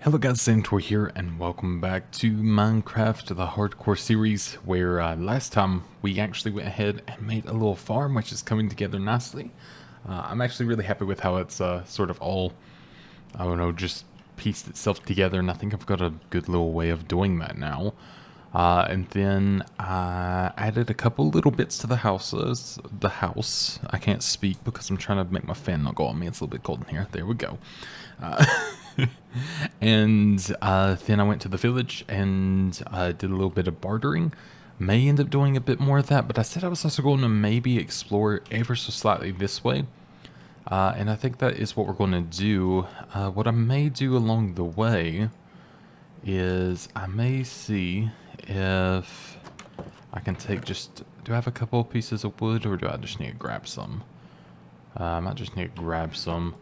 Hello guys, Zanitor here, and welcome back to Minecraft, the Hardcore series, where last time we actually went ahead and made a little farm, which is coming together nicely. I'm actually really happy with how it's sort of all, I don't know, just pieced itself together, and I think I've got a good little way of doing that now. And then I added a couple little bits to the house. I can't speak because I'm trying to make my fan not go on me. It's a little bit cold in here. There we go. And then I went to the village and did a little bit of bartering. May end up doing a bit more of that, but I said I was also going to maybe explore ever so slightly this way. And I think that is what we're going to do. What I may do along the way is I may see if I can take do I have a couple of pieces of wood, or do I just need to grab some? I might just need to grab some.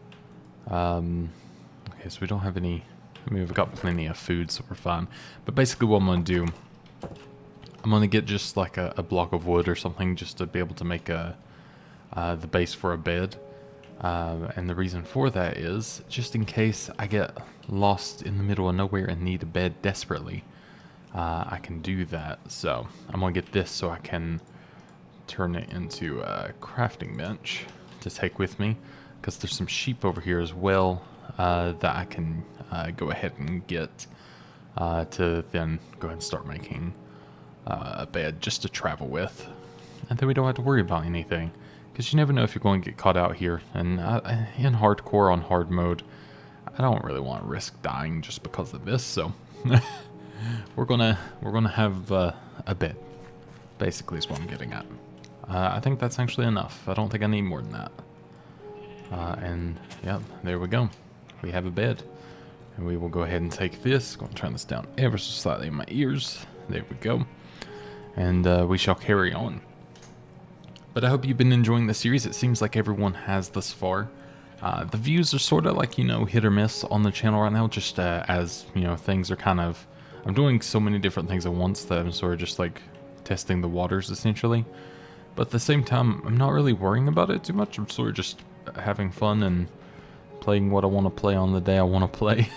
Okay, so we don't have any, I mean, we've got plenty of food, so we're fine. But basically what I'm going to do, I'm going to get just like a block of wood or something just to be able to make the base for a bed. And the reason for that is, just in case I get lost in the middle of nowhere and need a bed desperately, I can do that. So I'm going to get this so I can turn it into a crafting bench to take with me, because there's some sheep over here as well that I can go ahead and get to then go ahead and start making a bed just to travel with. And then we don't have to worry about anything, because you never know if you're going to get caught out here. And in hardcore on hard mode, I don't really want to risk dying just because of this. So we're gonna have a bed, basically is what I'm getting at. I think that's actually enough. I don't think I need more than that. And yep, there we go. We have a bed. And we will go ahead and take this. Going to turn this down ever so slightly in my ears. There we go. And we shall carry on. But I hope you've been enjoying the series. It seems like everyone has thus far. The views are sort of like, you know, hit or miss on the channel right now. Just as, you know, things are kind of... I'm doing so many different things at once that I'm sort of just like testing the waters essentially. But at the same time, I'm not really worrying about it too much. I'm sort of just having fun and playing what I want to play on the day I want to play.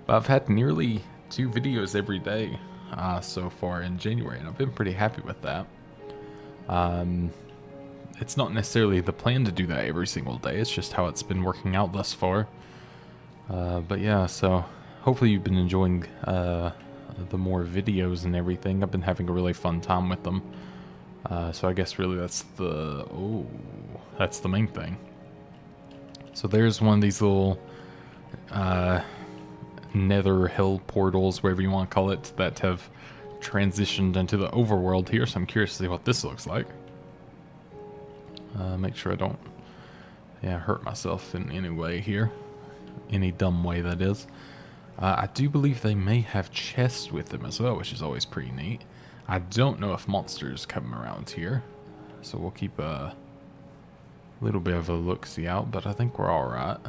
But I've had nearly 2 videos every day so far in January, and I've been pretty happy with that. It's not necessarily the plan to do that every single day, it's just how it's been working out thus far. But yeah, so hopefully you've been enjoying the more videos and everything. I've been having a really fun time with them. So I guess really that's the main thing. So there's one of these little Nether hill portals, whatever you want to call it, that have transitioned into the overworld here. So I'm curious to see what this looks like. Make sure I don't hurt myself in any way here. Any dumb way, that is. I do believe they may have chests with them as well, which is always pretty neat. I don't know if monsters come around here, so we'll keep a little bit of a look-see out, but I think we're alright.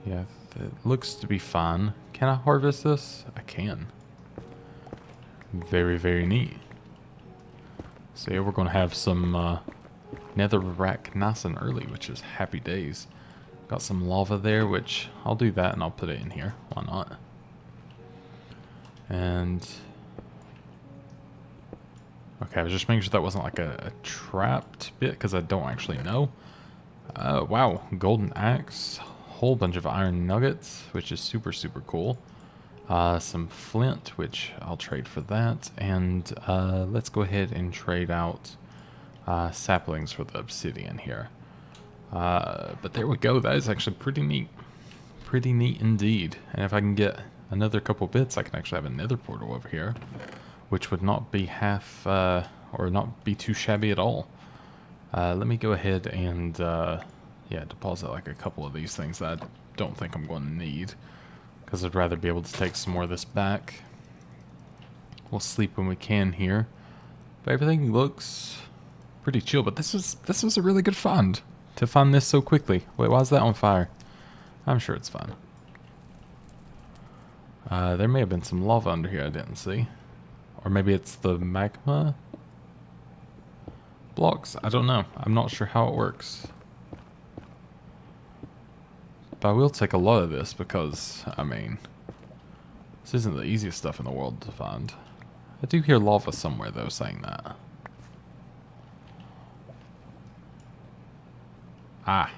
Yeah, it looks to be fine. Can I harvest this? I can. Very, very neat. So yeah, we're going to have some netherrack nice and early, which is happy days. Got some lava there, which I'll do that and I'll put it in here. Why not? And... okay, I was just making sure that wasn't like a trapped bit, because I don't actually know. Wow, golden axe, whole bunch of iron nuggets, which is super, super cool. Some flint, which I'll trade for that. And let's go ahead and trade out saplings for the obsidian here. But there we go, that is actually pretty neat. Pretty neat indeed. And if I can get another couple bits, I can actually have a nether portal over here, which would not be half, or not be too shabby at all. Let me go ahead and, deposit like a couple of these things that I don't think I'm going to need, because I'd rather be able to take some more of this back. We'll sleep when we can here. But everything looks pretty chill, but this was a really good find, to find this so quickly. Wait, why is that on fire? I'm sure it's fine. There may have been some lava under here I didn't see. Or maybe it's the magma blocks? I don't know. I'm not sure how it works. But I will take a lot of this because, I mean, this isn't the easiest stuff in the world to find. I do hear lava somewhere, though, saying that. Ah.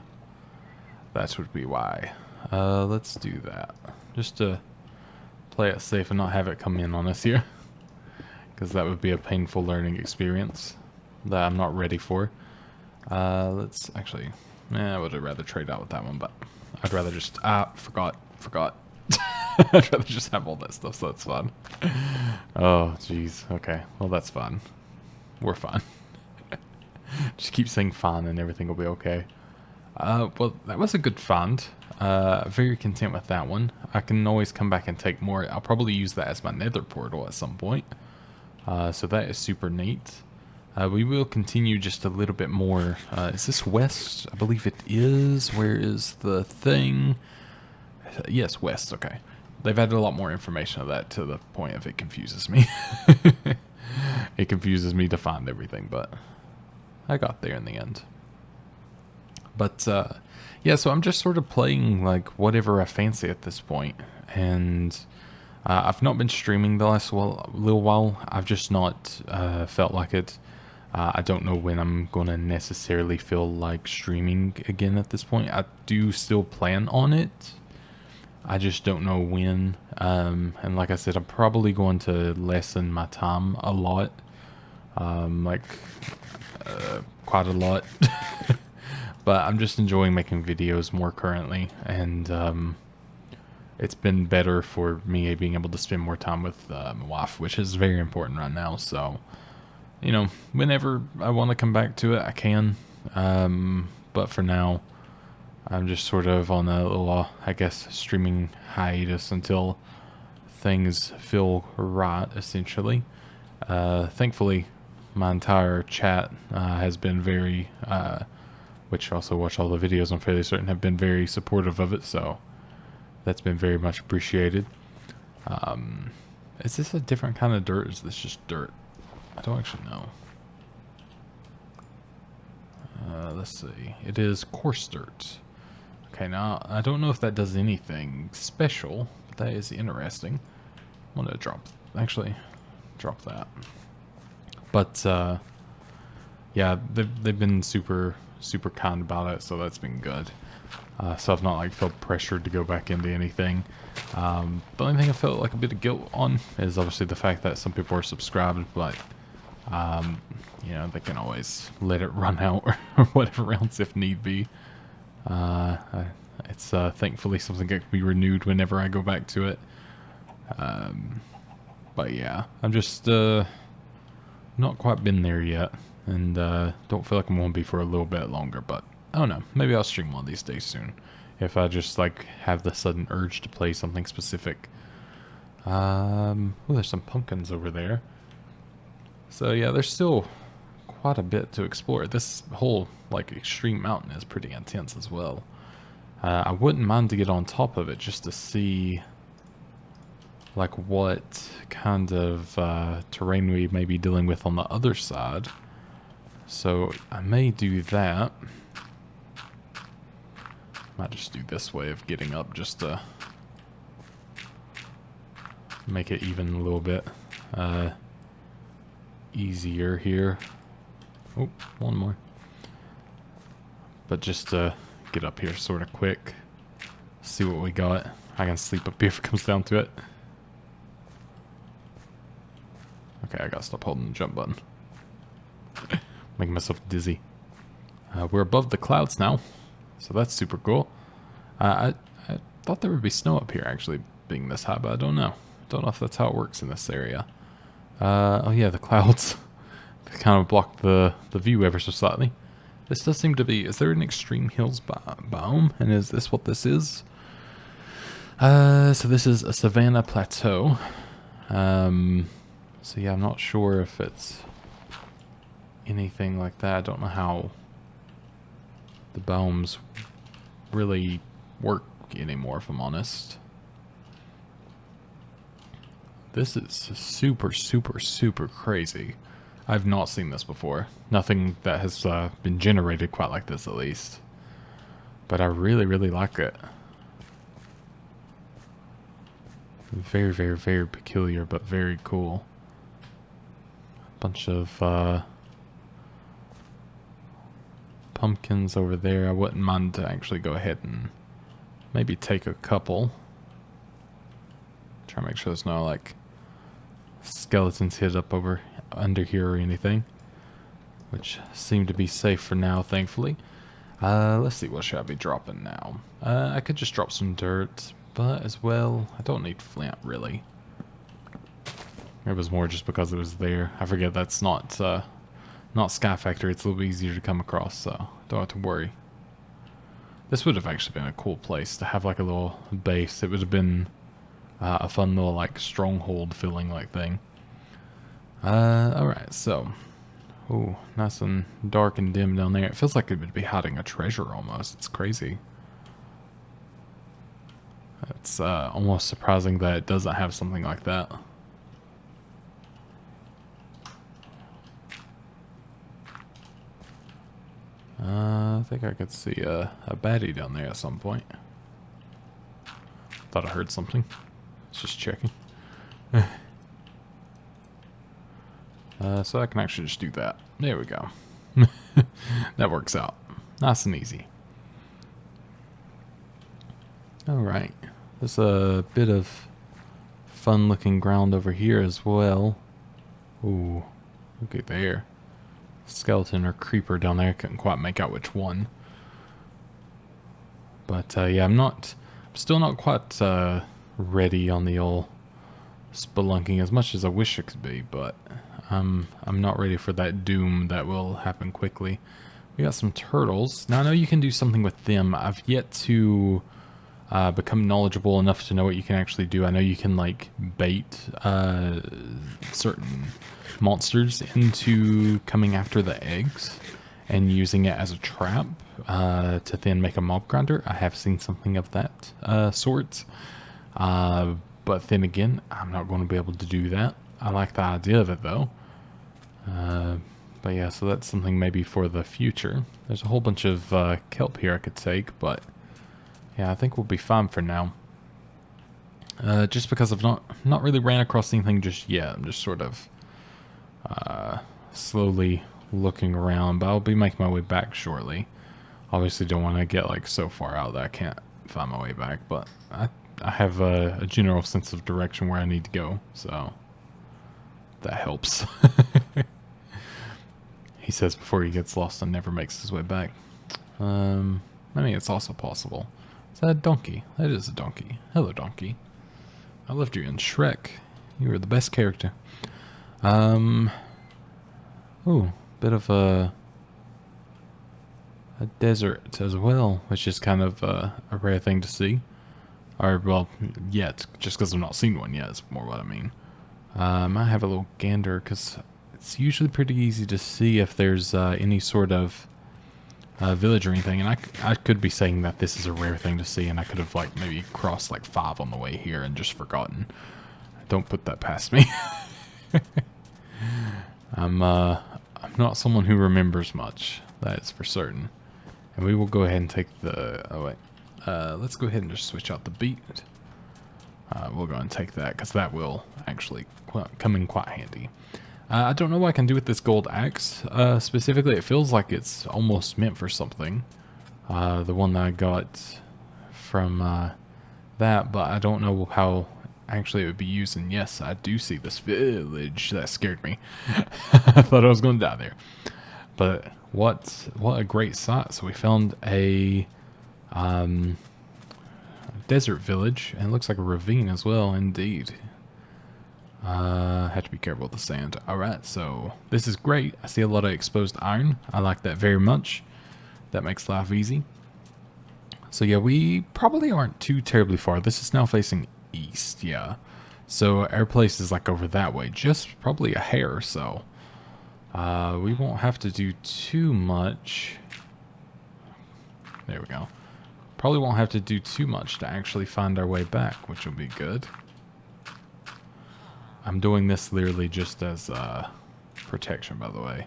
That would be why. Let's do that. Just to play it safe and not have it come in on us here. Because that would be a painful learning experience that I'm not ready for. Let's actually... I would have rather trade out with that one, but I'd rather just... forgot. I'd rather just have all that stuff, so that's fun. Oh, jeez. Okay, well, that's fun. We're fine. Just keep saying fun and everything will be okay. Well, that was a good find. Very content with that one. I can always come back and take more. I'll probably use that as my nether portal at some point. So that is super neat. We will continue just a little bit more. Is this west? I believe it is. Where is the thing? Yes, west. Okay. They've added a lot more information of that to the point of it confuses me. It confuses me to find everything, but I got there in the end. But, yeah, so I'm just sort of playing, like, whatever I fancy at this point. And I've not been streaming the last little while. I've just not felt like it. I don't know when I'm going to necessarily feel like streaming again at this point. I do still plan on it. I just don't know when. And like I said, I'm probably going to lessen my time a lot. Quite a lot. But I'm just enjoying making videos more currently, and it's been better for me being able to spend more time with my wife, which is very important right now. So, you know, whenever I want to come back to it, I can. But for now, I'm just sort of on a little, I guess, streaming hiatus until things feel right, essentially. Thankfully, my entire chat has been very... which also watch all the videos, I'm fairly certain, have been very supportive of it, so that's been very much appreciated. Is this a different kind of dirt, or is this just dirt? I don't actually know. Let's see. It is coarse dirt. Okay, now, I don't know if that does anything special, but that is interesting. I'm going to drop that. But, yeah, they've been super kind about it, so that's been good. So I've not like felt pressured to go back into anything. The only thing I felt like a bit of guilt on is obviously the fact that some people are subscribed, but you know, they can always let it run out or whatever else if need be. It's thankfully something that can be renewed whenever I go back to it. But yeah, I'm just not quite been there yet. And don't feel like I'm going to be for a little bit longer, but I don't know. Maybe I'll stream one of these days soon. If I just like have the sudden urge to play something specific. Oh, there's some pumpkins over there. So yeah, there's still quite a bit to explore. This whole like extreme mountain is pretty intense as well. I wouldn't mind to get on top of it just to see like what kind of terrain we may be dealing with on the other side. So I may do that. Might just do this way of getting up just to make it even a little bit easier here. Oh, one more. But just to get up here sort of quick. See what we got. I can sleep up here if it comes down to it. Okay, I gotta stop holding the jump button. Making myself dizzy. We're above the clouds now, so that's super cool. I thought there would be snow up here actually being this high, but I don't know. Don't know if that's how it works in this area. Oh yeah, the clouds. They kind of block the view ever so slightly. This does seem to be... Is there an extreme hills biome? And is this what this is? So this is a savanna plateau. So yeah, I'm not sure if it's anything like that. I don't know how the biomes really work anymore, if I'm honest. This is super, super, super crazy. I've not seen this before. Nothing that has been generated quite like this, at least. But I really, really like it. Very, very, very peculiar, but very cool. Bunch of pumpkins over there. I wouldn't mind to actually go ahead and maybe take a couple. Try to make sure there's no like skeletons hid up over under here or anything, which seem to be safe for now, thankfully. Let's see, what should I be dropping now? I could just drop some dirt, but as well, I don't need flint really. It was more just because it was there. I forget that's not Sky Factory. It's a little bit easier to come across, so don't have to worry. This would have actually been a cool place to have like a little base. It would have been a fun little like stronghold feeling like thing. Alright, so. Ooh, nice and dark and dim down there. It feels like it would be hiding a treasure almost. It's crazy. It's almost surprising that it doesn't have something like that. I think I could see a baddie down there at some point. Thought I heard something. Just checking. So I can actually just do that. There we go. That works out. Nice and easy. Alright. There's a bit of fun looking ground over here as well. Ooh. Look at there. Skeleton or creeper down there. I couldn't quite make out which one. But yeah, I'm still not quite ready on the old spelunking as much as I wish it could be, but I'm not ready for that doom that will happen quickly. We got some turtles. Now I know you can do something with them. I've yet to become knowledgeable enough to know what you can actually do. I know you can like bait certain monsters into coming after the eggs and using it as a trap to then make a mob grinder. I have seen something of that sort. But then again, I'm not going to be able to do that. I like the idea of it though. But yeah, so that's something maybe for the future. There's a whole bunch of kelp here I could take, but yeah, I think we'll be fine for now. Just because I've not really ran across anything just yet. I'm just sort of slowly looking around, but I'll be making my way back shortly. Obviously don't want to get like so far out that I can't find my way back, but I have a general sense of direction where I need to go, so that helps. He says before he gets lost and never makes his way back. I mean, it's also possible. Is that a donkey? That is a donkey. Hello, donkey. I loved you in Shrek. You were the best character. Ooh, bit of a desert as well, which is kind of a rare thing to see. Or, well, yet, just because I've not seen one yet is more what I mean. I might have a little gander, because it's usually pretty easy to see if there's any sort of village or anything. And I could be saying that this is a rare thing to see, and I could have, like, maybe crossed, like, 5 on the way here and just forgotten. Don't put that past me. I'm not someone who remembers much, that is for certain. And we will go ahead and take the... Oh, wait. Let's go ahead and just switch out the beat. We'll go and take that, because that will actually come in quite handy. I don't know what I can do with this gold axe. Specifically, it feels like it's almost meant for something. The one that I got from that, but I don't know how actually it would be used. And yes, I do see this village. That scared me. I thought I was going to die there. But what a great sight. So we found a desert village, and it looks like a ravine as well, indeed. Have to be careful with the sand. Alright, so this is great. I see a lot of exposed iron. I like that very much. That makes life easy. So yeah, we probably aren't too terribly far. This is now facing east, yeah. So our place is like over that way, just probably a hair or so. We won't have to do too much. There we go. Probably won't have to do too much to actually find our way back, which will be good. I'm doing this literally just as protection, by the way.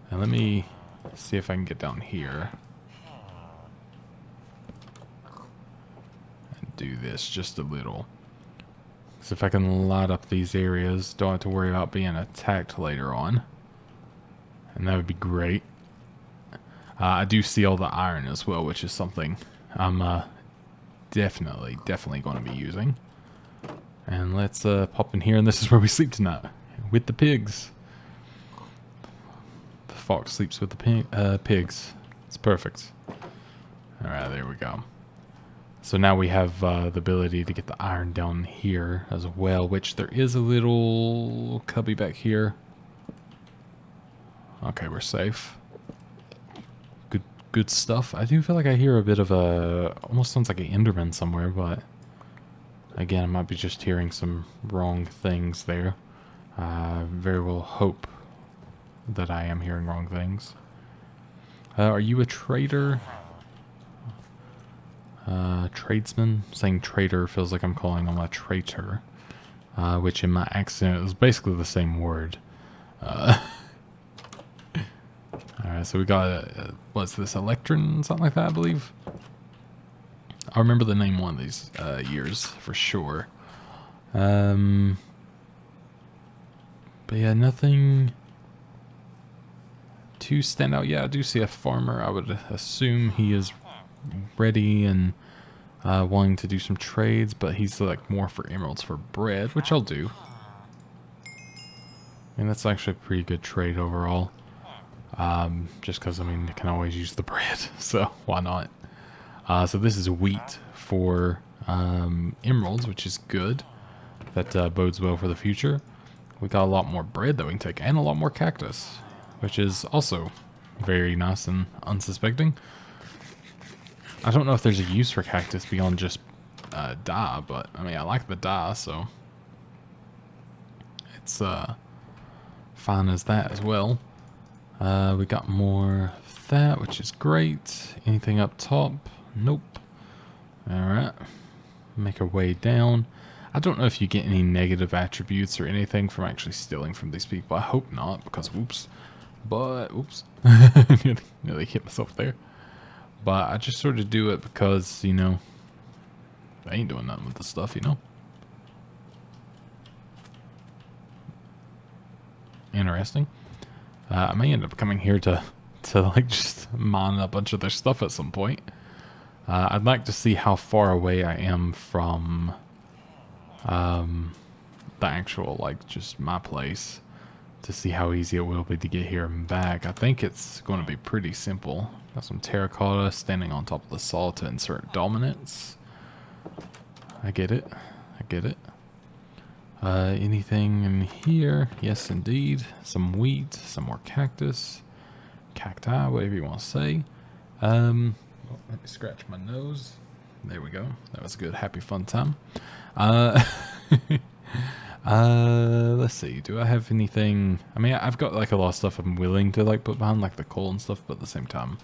And let me see if I can get down here. And do this just a little. So if I can light up these areas, don't have to worry about being attacked later on. And that would be great. I do see all the iron as well, which is something I'm definitely going to be using. And let's pop in here, and this is where we sleep tonight. With the pigs. The fox sleeps with the pigs. It's perfect. Alright, there we go. So now we have the ability to get the iron down here as well, which there is a little cubby back here. Okay, we're safe. Good stuff. I do feel like I hear a bit of a... almost sounds like an Enderman somewhere, but... again, I might be just hearing some wrong things there. Very well hope that I am hearing wrong things. Are you a trader? Tradesman? Saying trader feels like I'm calling him a traitor. Which in my accent is basically the same word. Alright, so we got, what's this, Electron? Something like that, I believe. I remember the name one of these years, for sure. But yeah, nothing to stand out. Yeah, I do see a farmer. I would assume he is ready and wanting to do some trades, but he's like more for emeralds for bread, which I'll do. And that's actually a pretty good trade overall. Just because, I mean, you can always use the bread, so why not? So this is wheat for emeralds, which is good. That bodes well for the future. We got a lot more bread that we can take, and a lot more cactus, which is also very nice and unsuspecting. I don't know if there's a use for cactus beyond just dye, but I mean, I like the dye, so it's fine as that as well. We got more of that, which is great. Anything up top? Nope. Alright. Make our way down. I don't know if you get any negative attributes or anything from actually stealing from these people. I hope not, because whoops. But, oops. nearly hit myself there. But I just sort of do it because, you know, I ain't doing nothing with the stuff, you know? Interesting. I may end up coming here to like just mine a bunch of their stuff at some point. I'd like to see how far away I am from the actual, like, just my place, to see how easy it will be to get here and back. I think it's going to be pretty simple. Got some terracotta standing on top of the saw to insert dominance. I get it. I get it. Anything in here? Yes, indeed. Some wheat, some more cactus, cacti, whatever you want to say. Let me scratch my nose. There we go. That was a good, happy, fun time. Let's see. Do I have anything? I mean, I've got like a lot of stuff I'm willing to like put behind, like the coal and stuff, but at the same time,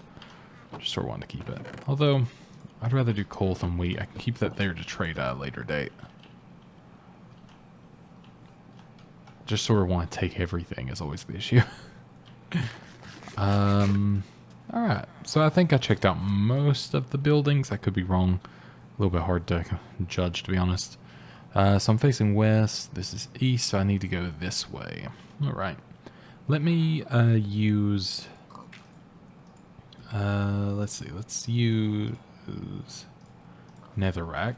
just sort of want to keep it. Although, I'd rather do coal than wheat. I can keep that there to trade at a later date. Just sort of want to take everything is always the issue. Alright, so I think I checked out most of the buildings. I could be wrong. A little bit hard to judge, to be honest. So I'm facing west. This is east, so I need to go this way. Alright. Let me use... let's see. Let's use netherrack.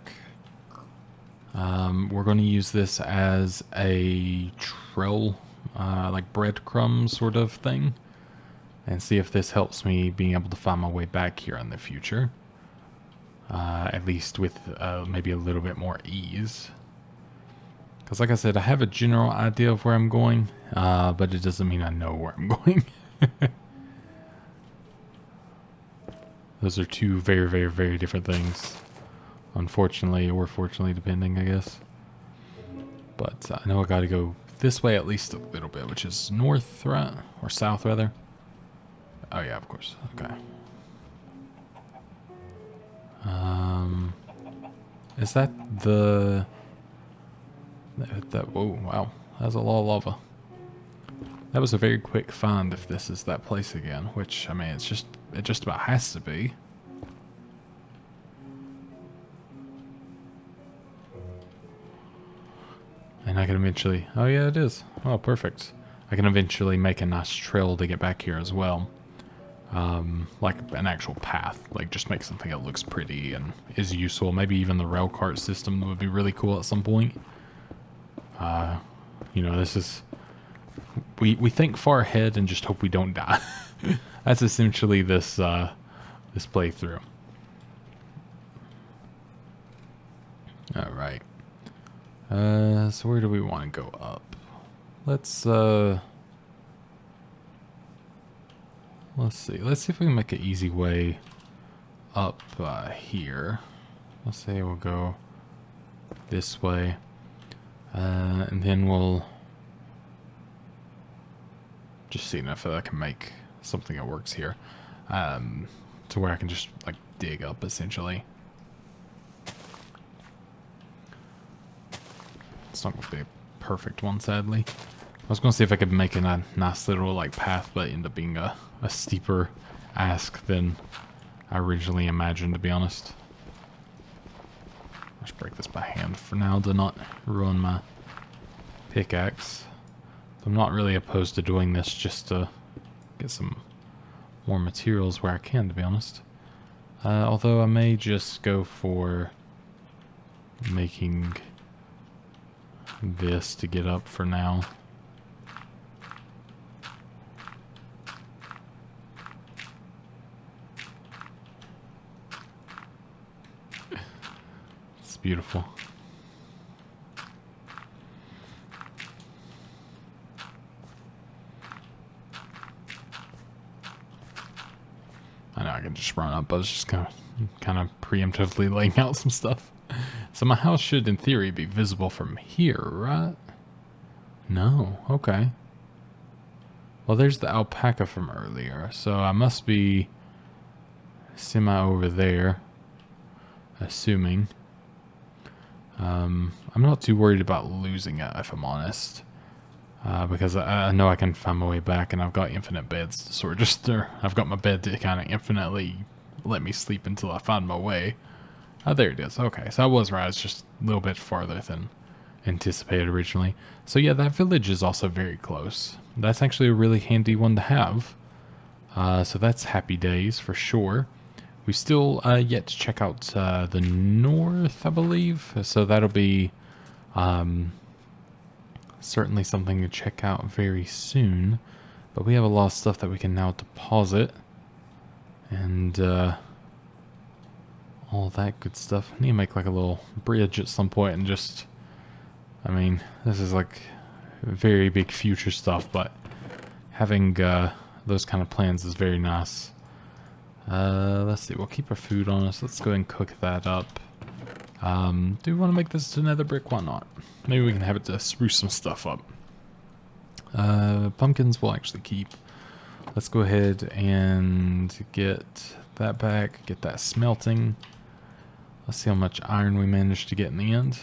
We're going to use this as a trail, like breadcrumb sort of thing, and see if this helps me being able to find my way back here in the future. At least with maybe a little bit more ease. Because like I said, I have a general idea of where I'm going, but it doesn't mean I know where I'm going. Those are two very, very, very different things. Unfortunately, or fortunately, depending, I guess. But I know I gotta go this way at least a little bit, which is north, right? Or south, rather. Oh, yeah, of course. Okay. Is that the... Whoa, wow. That's a lot of lava. That was a very quick find if this is that place again, which, I mean, it just about has to be. And I can eventually... Oh, yeah, it is. Oh, perfect. I can eventually make a nice trail to get back here as well. Like an actual path. Like, just make something that looks pretty and is useful. Maybe even the rail cart system would be really cool at some point. You know, this is... We think far ahead and just hope we don't die. That's essentially this, this playthrough. Alright. So where do we want to go up? Let's see. Let's see if we can make an easy way up here. Let's say we'll go this way. And then we'll just see if I can make something that works here. To where I can just like dig up essentially. It's not going to be a perfect one, sadly. I was going to see if I could make a nice little like path, but end up being a steeper ask than I originally imagined, to be honest. I'll just break this by hand for now to not ruin my pickaxe. I'm not really opposed to doing this just to get some more materials where I can, to be honest. Although I may just go for making this to get up for now. It's beautiful. I know I can just run up. I was just kind of preemptively laying out some stuff. So my house should, in theory, be visible from here, right? No. Okay. Well, there's the alpaca from earlier. So I must be semi over there, assuming. I'm not too worried about losing it, if I'm honest. Because I know I can find my way back, and I've got infinite beds to sort of just... I've got my bed to kind of infinitely let me sleep until I find my way. Oh, there it is. Okay, so I was right. It's just a little bit farther than anticipated originally. So yeah, that village is also very close. That's actually a really handy one to have. So that's happy days for sure. We still yet to check out the north, I believe. So that'll be certainly something to check out very soon. But we have a lot of stuff that we can now deposit. And... all that good stuff. I need to make like a little bridge at some point and just... I mean, this is like very big future stuff, but having those kind of plans is very nice. Let's see, we'll keep our food on us. Let's go ahead and cook that up. Do we want to make this to nether brick? Why not? Maybe we can have it to spruce some stuff up. Pumpkins we'll actually keep. Let's go ahead and get that back, get that smelting. Let's see how much iron we managed to get in the end.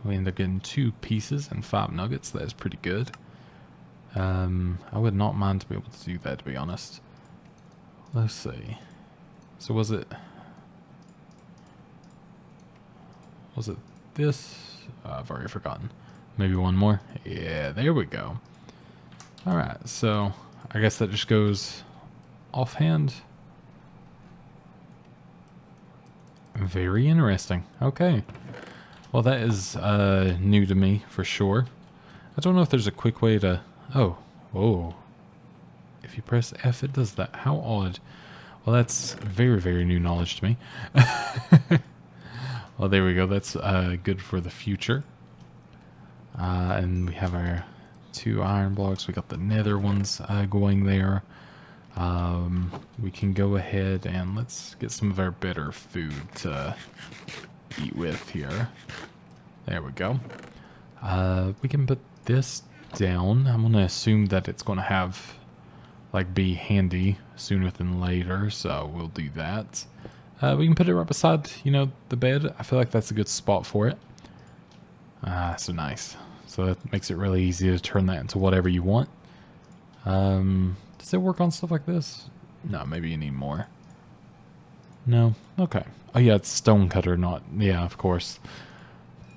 We ended up getting 2 pieces and 5 nuggets. That is pretty good. I would not mind to be able to do that, to be honest. Let's see. So was it this? I've already forgotten. Maybe one more? Yeah, there we go. Alright, so I guess that just goes offhand. Very interesting. Okay. Well, that is new to me for sure. I don't know if there's a quick way to... Oh. Whoa. If you press F, it does that. How odd. Well, that's very, very new knowledge to me. Well, there we go. That's good for the future. And we have our 2 iron blocks. We got the nether ones going there. We can go ahead and let's get some of our better food to eat with here. There we go. We can put this down. I'm going to assume that it's going to have, like, be handy sooner than later, so we'll do that. We can put it right beside, you know, the bed. I feel like that's a good spot for it. So nice. So that makes it really easy to turn that into whatever you want. Does it work on stuff like this? No, maybe you need more. No? Okay. Oh yeah, it's stone cutter, not... Yeah, of course.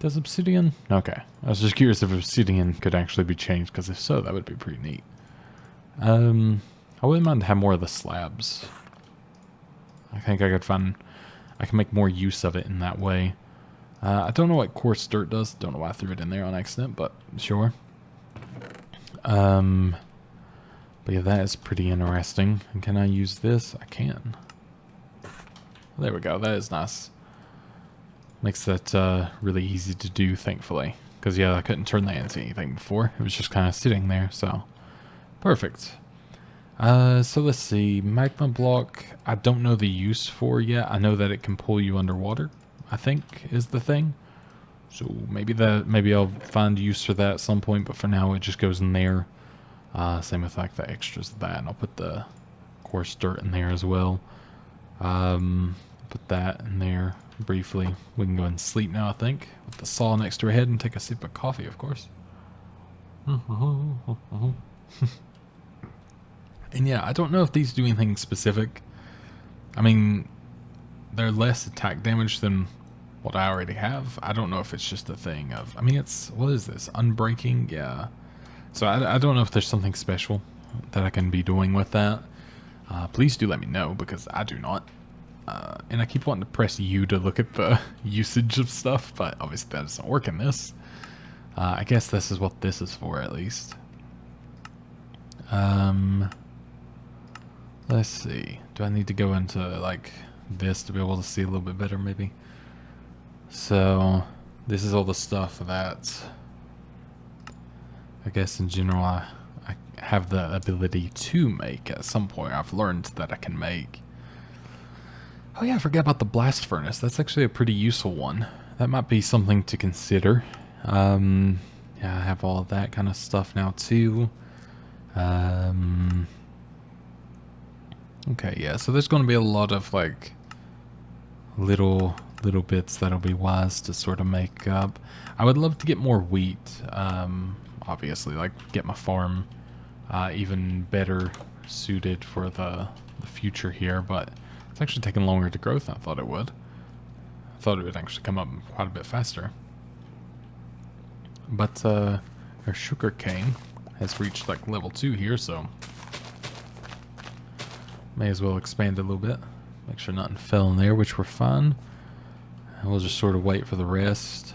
Does obsidian? Okay. I was just curious if obsidian could actually be changed, because if so, that would be pretty neat. I wouldn't mind to have more of the slabs. I think I can make more use of it in that way. I don't know what coarse dirt does. Don't know why I threw it in there on accident, but sure. But yeah, that is pretty interesting. And can I use this? I can. There we go. That is nice. Makes that really easy to do, thankfully. Because, yeah, I couldn't turn that into anything before. It was just kind of sitting there, so... Perfect. So let's see. Magma block, I don't know the use for yet. I know that it can pull you underwater, I think, is the thing. So maybe I'll find use for that at some point, but for now it just goes in there. Same with like the extras of that, and I'll put the coarse dirt in there as well. Put that in there briefly. We can go ahead and sleep now, I think, with the saw next to our head and take a sip of coffee, of course. And yeah, I don't know if these do anything specific. I mean, they're less attack damage than what I already have. I don't know if it's just a thing of... I mean, what is this? Unbreaking? Yeah. So I don't know if there's something special that I can be doing with that. Please do let me know, because I do not. And I keep wanting to press U to look at the usage of stuff, but obviously that doesn't work in this. I guess this is what this is for, at least. Let's see. Do I need to go into, like, this to be able to see a little bit better, maybe? So, this is all the stuff that... I guess in general I have the ability to make at some point. I've learned that I can make. Oh yeah, I forgot about the blast furnace. That's actually a pretty useful one. That might be something to consider. Yeah, I have all of that kind of stuff now too. Okay, yeah, so there's going to be a lot of like little bits that'll be wise to sort of make up. I would love to get more wheat. Obviously, like get my farm even better suited for the future here, but it's actually taking longer to grow than I thought it would. I thought it would actually come up quite a bit faster. But our sugar cane has reached like level 2 here, so may as well expand a little bit. Make sure nothing fell in there, which we're fine. And we'll just sort of wait for the rest,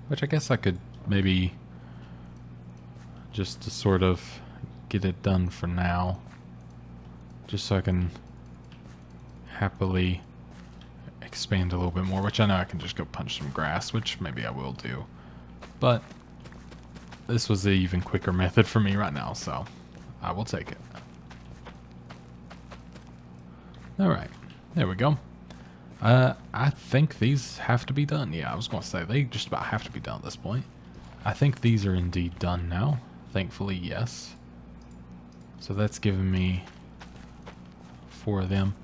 which I guess I could maybe just to sort of get it done for now, just so I can happily expand a little bit more, which I know I can just go punch some grass, which maybe I will do, but this was the even quicker method for me right now, so I will take it. Alright, there we go. I think these have to be done. Yeah, I was going to say, they just about have to be done at this point. I think these are indeed done now. Thankfully, yes. So that's given me 4 of them.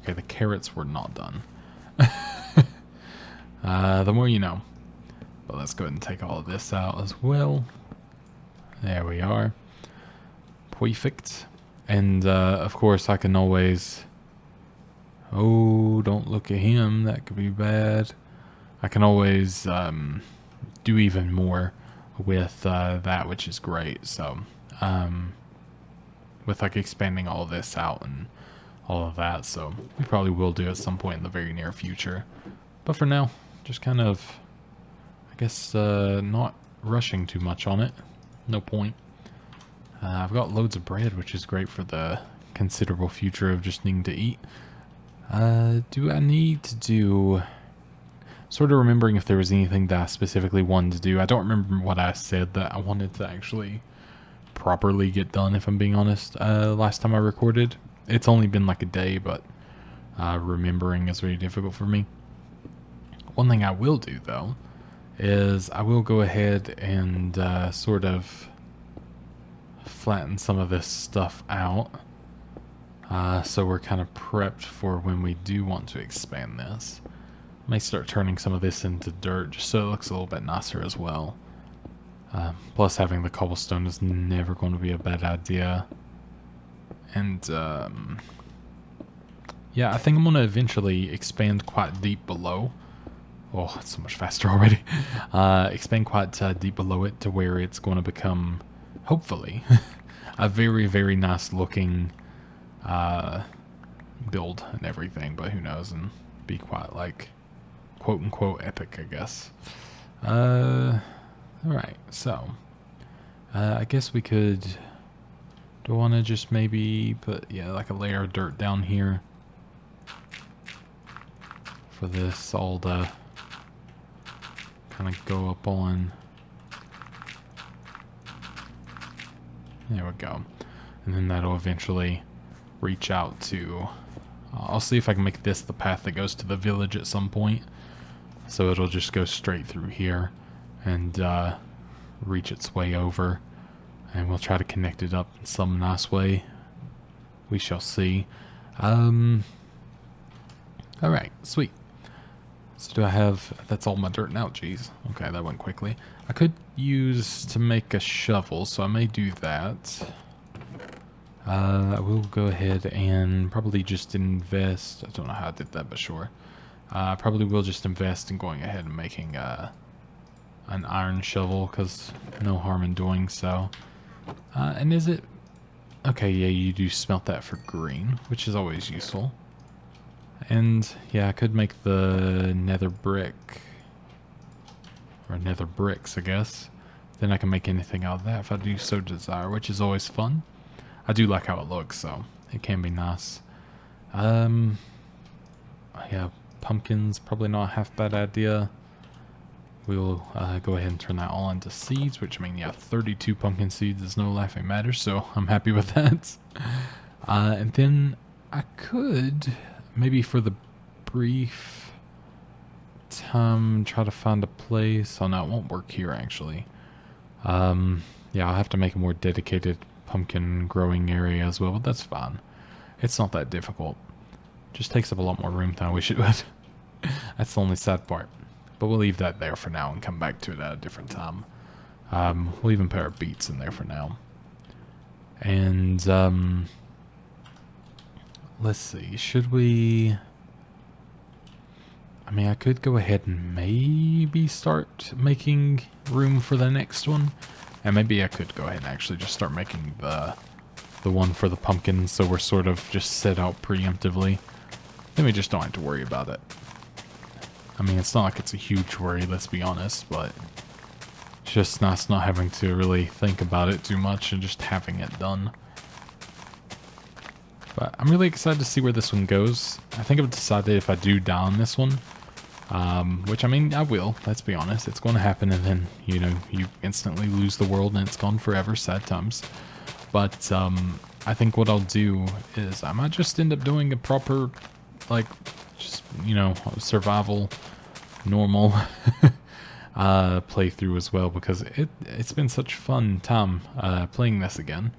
Okay, the carrots were not done. The more you know. But let's go ahead and take all of this out as well. There we are. Perfect. And, of course, I can always... Oh, don't look at him. That could be bad. I can always do even more with that, which is great. So, with like expanding all of this out and all of that. So, we probably will do at some point in the very near future. But for now, just kind of, I guess, not rushing too much on it. No point. I've got loads of bread, which is great for the considerable future of just needing to eat. Do I need to do... Sort of remembering if there was anything that I specifically wanted to do. I don't remember what I said that I wanted to actually properly get done, if I'm being honest, last time I recorded. It's only been like a day, but remembering is very difficult for me. One thing I will do, though, is I will go ahead and sort of flatten some of this stuff out. So we're kind of prepped for when we do want to expand this. May start turning some of this into dirt just so it looks a little bit nicer as well. Plus having the cobblestone is never going to be a bad idea. And yeah, I think I'm going to eventually expand quite deep below. Oh, it's so much faster already. Expand quite deep below it to where it's going to become, hopefully, a very, very nice looking build and everything. But who knows, and be quite like quote unquote epic, I guess. Alright, so I guess we could. Do I want to just maybe put, yeah, like a layer of dirt down here for this all to kind of go up on. There we go. And then that'll eventually reach out to, I'll see if I can make this the path that goes to the village at some point. So it'll just go straight through here and reach its way over. And we'll try to connect it up in some nice way. We shall see. Alright, sweet. So do I have... That's all my dirt now, jeez. Okay, that went quickly. I could use to make a shovel, so I may do that. I will go ahead and probably just invest... I don't know how I did that, but sure. I probably will just invest in going ahead and making an iron shovel, because no harm in doing so. And is it... Okay, yeah, you do smelt that for green, which is always useful. And, yeah, I could make the nether brick. Or nether bricks, I guess. Then I can make anything out of that if I do so desire, which is always fun. I do like how it looks, so it can be nice. Yeah, pumpkins, probably not a half bad idea. We'll go ahead and turn that all into seeds, which I mean, yeah, 32 pumpkin seeds is no laughing matter, so I'm happy with that. And then I could, maybe for the brief time, try to find a place. Oh no, it won't work here, actually. Yeah, I'll have to make a more dedicated pumpkin growing area as well, but that's fine. It's not that difficult. Just takes up a lot more room than I wish it would. That's the only sad part. But we'll leave that there for now and come back to it at a different time. We'll even put our beets in there for now. And, let's see, should we... I mean, I could go ahead and maybe start making room for the next one. And maybe I could go ahead and actually just start making the one for the pumpkins, so we're sort of just set out preemptively. Then we just don't have to worry about it. I mean, it's not like it's a huge worry, let's be honest, but it's just nice not having to really think about it too much and just having it done. But I'm really excited to see where this one goes. I think I've decided if I do die on this one, which I mean, I will, let's be honest. It's going to happen and then, you know, you instantly lose the world and it's gone forever, sad times. But I think what I'll do is I might just end up doing a proper, like, just, you know, survival, normal playthrough as well, because it's been such a fun time playing this again.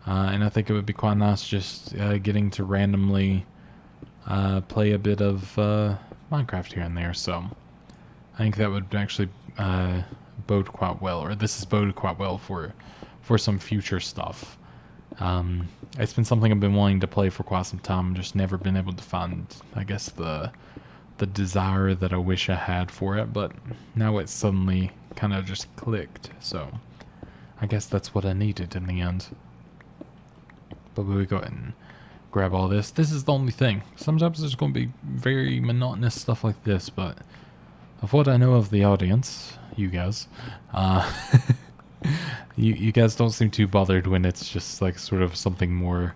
And I think it would be quite nice just getting to randomly play a bit of Minecraft here and there, so I think that would actually bode quite well, or this has boded quite well for some future stuff. It's been something I've been wanting to play for quite some time, just never been able to find, I guess, the desire that I wish I had for it, but now it's suddenly kind of just clicked, so I guess that's what I needed in the end. But we go ahead and grab all this. This is the only thing. Sometimes there's going to be very monotonous stuff like this, but of what I know of the audience, you guys, you guys don't seem too bothered when it's just like sort of something more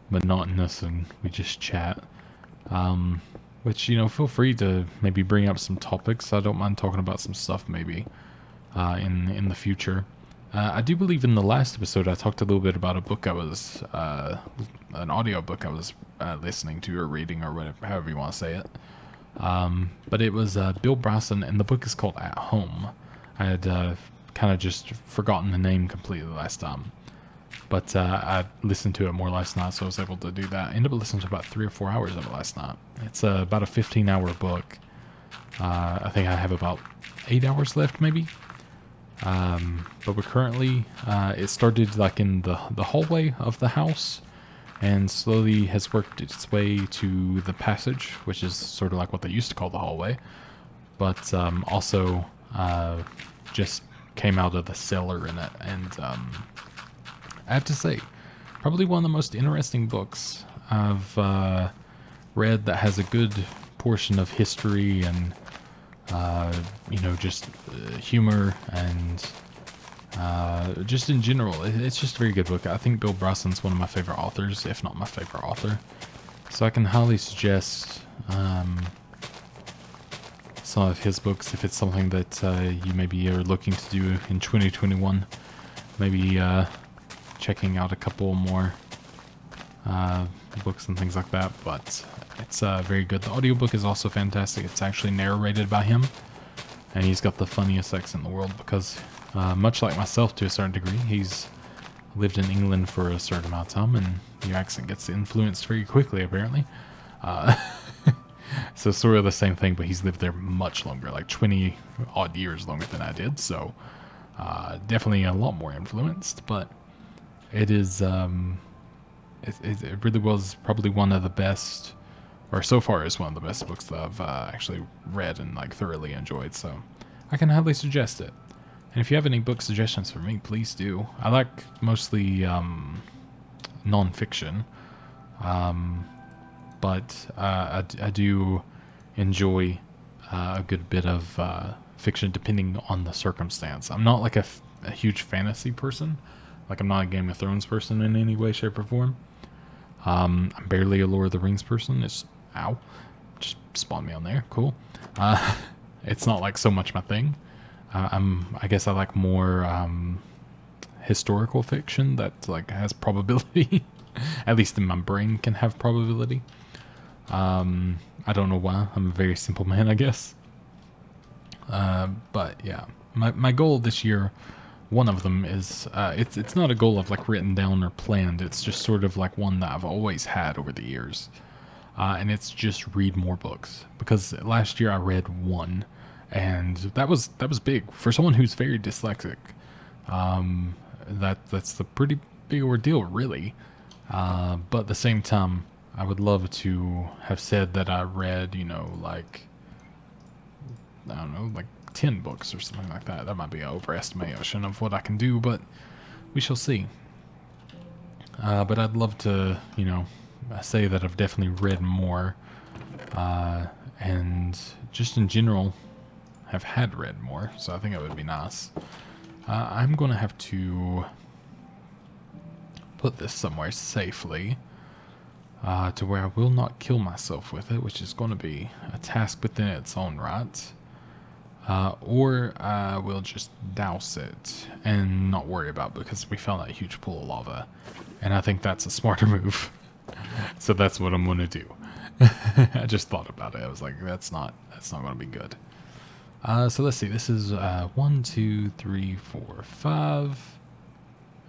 monotonous and we just chat. Which, you know, feel free to maybe bring up some topics. I don't mind talking about some stuff maybe in the future. I do believe in the last episode I talked a little bit about a book I was, an audio book I was listening to or reading or whatever, however you want to say it. But it was Bill Bryson, and the book is called At Home. I had kind of just forgotten the name completely last time. But I listened to it more last night, so I was able to do that. I ended up listening to about 3 or 4 hours of it last night. It's about a 15-hour book. I think I have about 8 hours left, maybe. But we're currently, it started like in the hallway of the house and slowly has worked its way to the passage, which is sort of like what they used to call the hallway. but also just came out of the cellar in it. And I have to say, probably one of the most interesting books I've read that has a good portion of history and, just humor and just in general. It's just a very good book. I think Bill Bryson's one of my favorite authors, if not my favorite author. So I can highly suggest some of his books if it's something that you maybe are looking to do in 2021. Maybe checking out a couple more books and things like that. But it's very good. The audiobook is also fantastic. It's actually narrated by him. And he's got the funniest accent in the world because, much like myself to a certain degree, he's lived in England for a certain amount of time, and your accent gets influenced very quickly, apparently. So sort of the same thing, but he's lived there much longer, like 20 odd years longer than I did, so definitely a lot more influenced, but it is, it really was probably one of the best, or so far is one of the best books that I've actually read and like thoroughly enjoyed, so I can highly suggest it. And if you have any book suggestions for me, please do. I like mostly non-fiction, but I do enjoy a good bit of fiction depending on the circumstance. I'm not like a huge fantasy person. Like I'm not a Game of Thrones person in any way, shape, or form. I'm barely a Lord of the Rings person. It's, ow, just spawned me on there. Cool. It's not like so much my thing. I guess I like more historical fiction that like has probability. At least in my brain can have probability. I don't know why. I'm a very simple man, I guess. But yeah, my goal this year, one of them is it's not a goal I've like written down or planned. It's just sort of like one that I've always had over the years, and it's just read more books. Because last year I read one. And that was big for someone who's very dyslexic. That's a pretty big ordeal, really. But at the same time, I would love to have said that I read, like I don't know, like 10 books or something like that. That might be an overestimation of what I can do, but we shall see. But I'd love to, say that I've definitely read more, and just in general, have had read more, so I think it would be nice. I'm going to have to put this somewhere safely to where I will not kill myself with it, which is going to be a task within its own right. Or I will just douse it and not worry about it because we found that huge pool of lava, and I think that's a smarter move. So that's what I'm going to do. I just thought about it. I was like, that's not going to be good. So let's see, this is 1, 2, 3, 4, 5,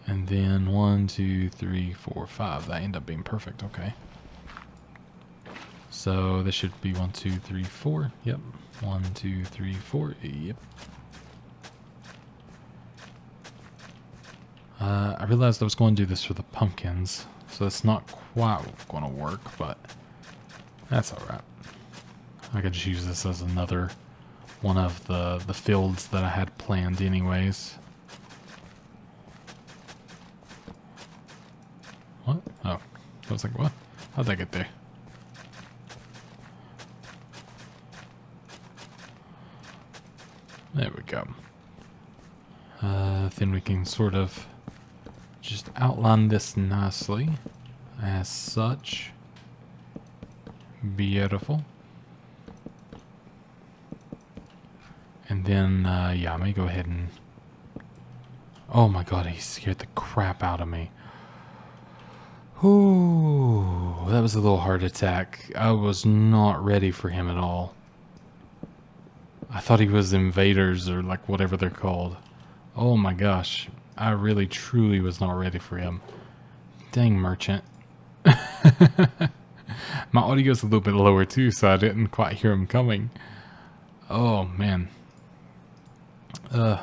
and then 1, 2, 3, 4, 5. That ended up being perfect, okay. So this should be 1, 2, 3, 4, yep. 1, 2, 3, 4, yep. I realized I was going to do this for the pumpkins, so it's not quite going to work, but that's alright. I could just use this as another one of the fields that I had planned anyways. What? Oh. I was like, what? How'd that get there? There we go. Then we can sort of just outline this nicely as such. Beautiful. And then, yeah, I may go ahead and... Oh my god, he scared the crap out of me. Ooh, that was a little heart attack. I was not ready for him at all. I thought he was invaders or like whatever they're called. Oh my gosh, I really truly was not ready for him. Dang, merchant. My audio's a little bit lower too, so I didn't quite hear him coming. Oh man. I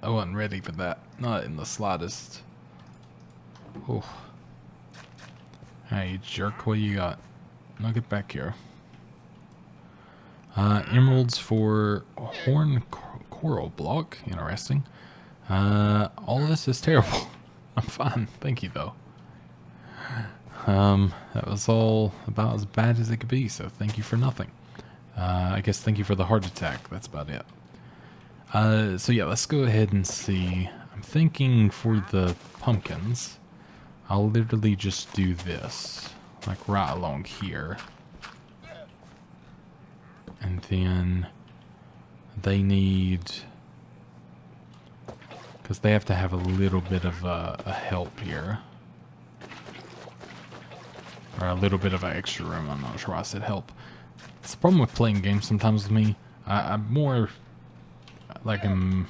wasn't ready for that. Not in the slightest. Oh. Hey, jerk, what you got? Now get back here. Emeralds for horn coral block. Interesting. All of this is terrible. I'm fine. Thank you, though. That was all about as bad as it could be, so thank you for nothing. I guess thank you for the heart attack. That's about it. So yeah, let's go ahead and see. I'm thinking for the pumpkins, I'll literally just do this, like right along here. And then they need, because they have to have a little bit of a help here. Or a little bit of an extra room. I'm not sure why I said help. It's the problem with playing games sometimes with me. I'm more like I'm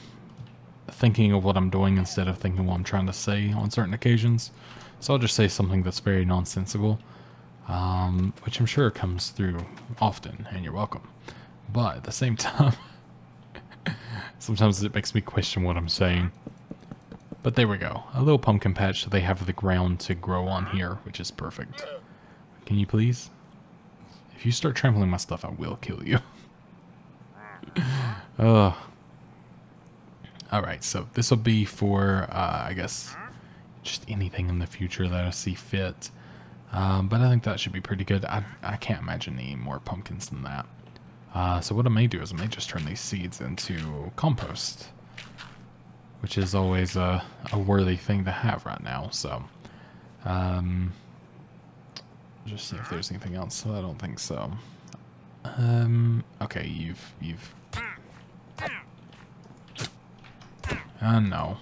thinking of what I'm doing instead of thinking what I'm trying to say on certain occasions. So I'll just say something that's very nonsensical, which I'm sure comes through often, and you're welcome. But at the same time, sometimes it makes me question what I'm saying. But there we go. A little pumpkin patch so they have the ground to grow on here, which is perfect. Can you please? If you start trampling my stuff, I will kill you. Alright, so this will be for, I guess, just anything in the future that I see fit. But I think that should be pretty good. I can't imagine any more pumpkins than that. So what I may do is I may just turn these seeds into compost, which is always a worthy thing to have right now. So, just see if there's anything else. So I don't think so. Okay, you've. No.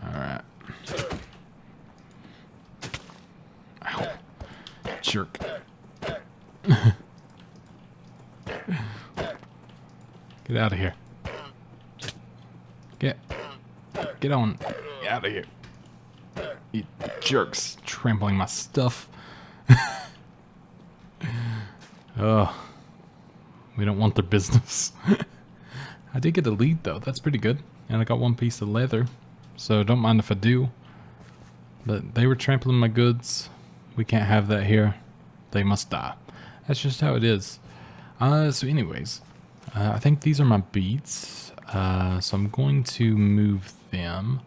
Alright. Ow. Jerk. Get out of here. Get on. Get out of here. You jerks trampling my stuff. Oh. We don't want their business. I did get a lead though. That's pretty good. And I got one piece of leather. So don't mind if I do. But they were trampling my goods. We can't have that here. They must die. That's just how it is. So anyways. I think these are my beets. So I'm going to move them.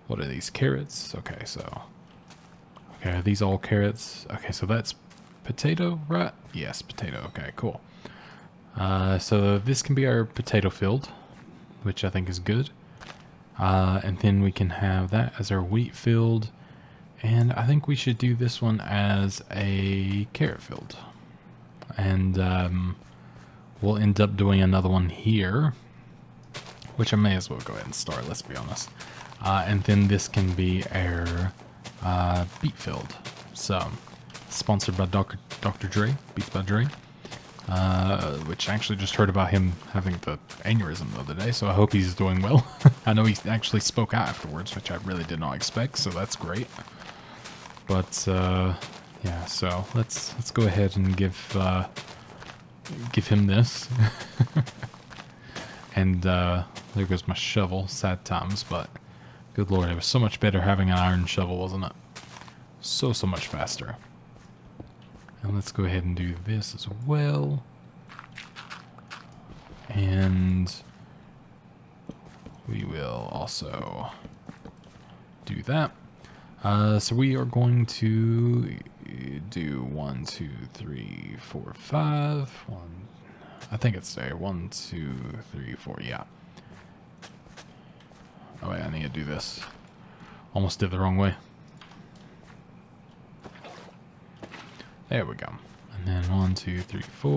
What are these? Carrots? Okay, so. Okay, are these all carrots? Okay, so that's potato, right? Yes, potato. Okay, cool. So this can be our potato field, which I think is good. And then we can have that as our wheat field. And I think we should do this one as a carrot field. And we'll end up doing another one here, which I may as well go ahead and start, let's be honest. And then this can be our beet field. So, sponsored by Dr. Dre, Beats by Dre. Which I actually just heard about him having the aneurysm the other day, so I hope he's doing well. I know he actually spoke out afterwards, which I really did not expect, so that's great. But yeah, so let's go ahead and give him this. And there goes my shovel. Sad times, but good lord, it was so much better having an iron shovel, wasn't it? So much faster. And let's go ahead and do this as well. And we will also do that. So we are going to do 1, 2, 3, 4, 5. I think it's there. 1, 2, 3, 4. Yeah. Oh wait, I need to do this. Almost did the wrong way. There we go. And then 1, 2, 3, 4.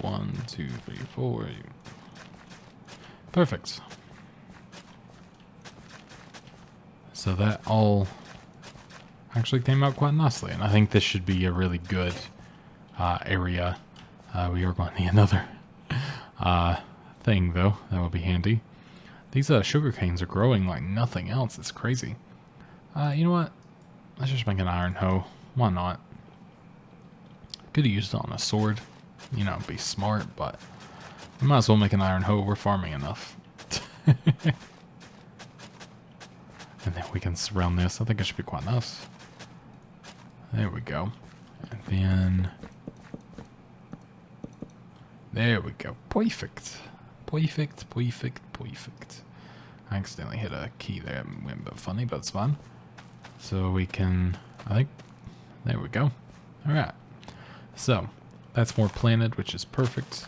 1, 2, 3, 4. Perfect. So that all actually came out quite nicely, and I think this should be a really good area. We are going to need another thing, though. That will be handy. These sugar canes are growing like nothing else. It's crazy. You know what? Let's just make an iron hoe. Why not? Could have used it on a sword. You know, be smart, but we might as well make an iron hoe. We're farming enough. And then we can surround this. I think it should be quite nice. There we go. And then... There we go. Perfect. Perfect, perfect, perfect. I accidentally hit a key there. It went a bit funny, but it's fine. So we can... I think... There we go. Alright. So, that's more planted, which is perfect.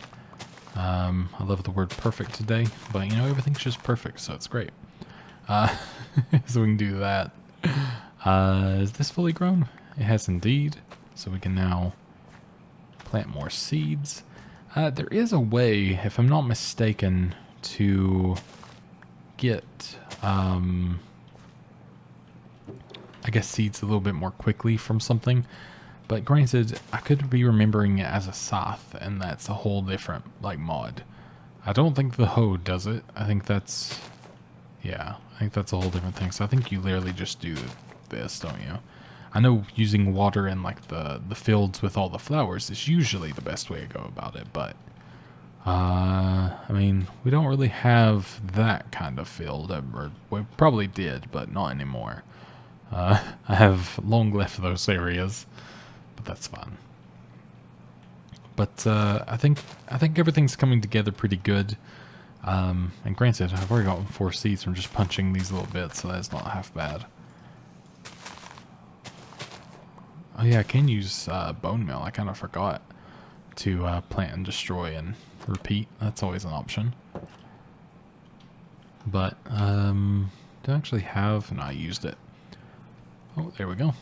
I love the word perfect today, but you know, everything's just perfect, so it's great. So we can do that. Is this fully grown? It has indeed. So we can now plant more seeds. There is a way, if I'm not mistaken, to get, I guess, seeds a little bit more quickly from something. But granted, I could be remembering it as a Soth, and that's a whole different, like, mod. I don't think the hoe does it. I think that's... Yeah, I think that's a whole different thing. So I think you literally just do this, don't you? I know using water in, like, the fields with all the flowers is usually the best way to go about it, but... I mean, we don't really have that kind of field. Or we probably did, but not anymore. I have long left those areas. But that's fun. But I think everything's coming together pretty good. And granted, I've already gotten 4 seeds from just punching these little bits, so that's not half bad. Oh yeah, I can use bone meal. I kind of forgot to plant and destroy and repeat. That's always an option. But do I actually have? No, I used it. Oh, there we go.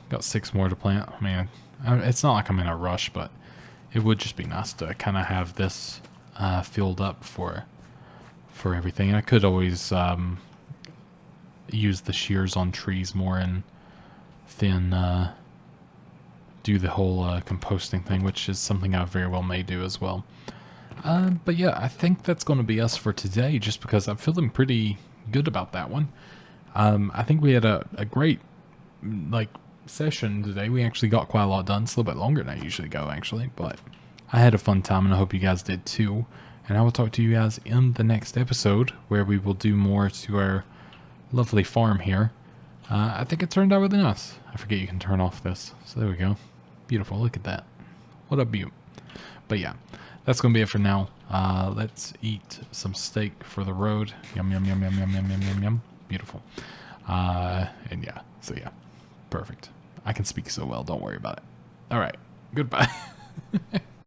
Got 6 more to plant. I mean, it's not like I'm in a rush, but it would just be nice to kind of have this filled up for everything. And I could always use the shears on trees more and then do the whole composting thing, which is something I very well may do as well. But yeah, I think that's going to be us for today, just because I'm feeling pretty good about that one. I think we had a great, like, session today. We actually got quite a lot done. It's a little bit longer than I usually go, actually, but I had a fun time, and I hope you guys did too. And I will talk to you guys in the next episode, where we will do more to our lovely farm here. I think it turned out really nice. I forget you can turn off this, so there we go. Beautiful. Look at that. What a beaut. But yeah, that's gonna be it for now. Let's eat some steak for the road. Yum yum yum yum yum yum yum yum yum. Beautiful. And yeah, so yeah. Perfect. I can speak so well, don't worry about it. Alright, goodbye.